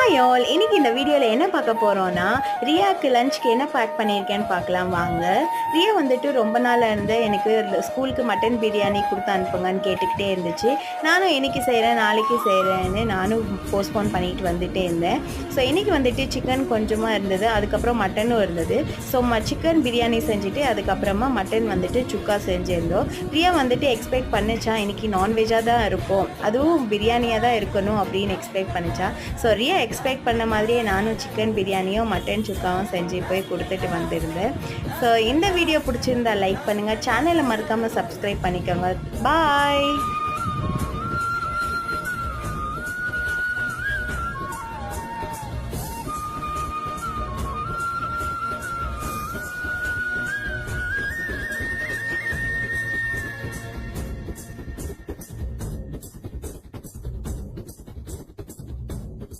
Hi all, இன்னைக்கு இந்த வீடியோவில் என்ன பார்க்க போகிறோன்னா ரியாக்கு லஞ்சுக்கு என்ன பேக் பண்ணியிருக்கேன்னு பார்க்கலாம் வாங்க. ரியா வந்துட்டு ரொம்ப நாளாக இருந்து எனக்கு ஸ்கூலுக்கு மட்டன் பிரியாணி கொடுத்து அனுப்புங்கன்னு கேட்டுக்கிட்டே இருந்துச்சு. நானும் இன்னைக்கு செய்கிறேன் நாளைக்கு செய்கிறேன்னு நானும் போஸ்ட்போன் பண்ணிட்டு வந்துகிட்டே இருந்தேன். ஸோ இன்றைக்கி வந்துட்டு சிக்கன் கொஞ்சமாக இருந்தது, அதுக்கப்புறம் மட்டனும் இருந்தது. ஸோ சிக்கன் பிரியாணி செஞ்சுட்டு அதுக்கப்புறமா மட்டன் வந்துட்டு சுக்கா செஞ்சுருந்தோம். ரியா வந்துட்டு எக்ஸ்பெக்ட் பண்ணிச்சா இன்றைக்கி நான்வெஜ்ஜாக தான் இருக்கும், அதுவும் பிரியாணியாக தான் இருக்கணும் அப்படின்னு எக்ஸ்பெக்ட் பண்ணிச்சா. ஸோ ரியா எக்ஸ்பெக்ட் பண்ண மாதிரியே நானும் சிக்கன் பிரியாணியும் மட்டன் சுக்காவும் செஞ்சு போய் கொடுத்துட்டு வந்திருந்தேன். ஸோ இந்த வீடியோ பிடிச்சிருந்தா லைக் பண்ணுங்கள், சேனலை மறக்காமல் சப்ஸ்கிரைப் பண்ணிக்கோங்க. பாய்.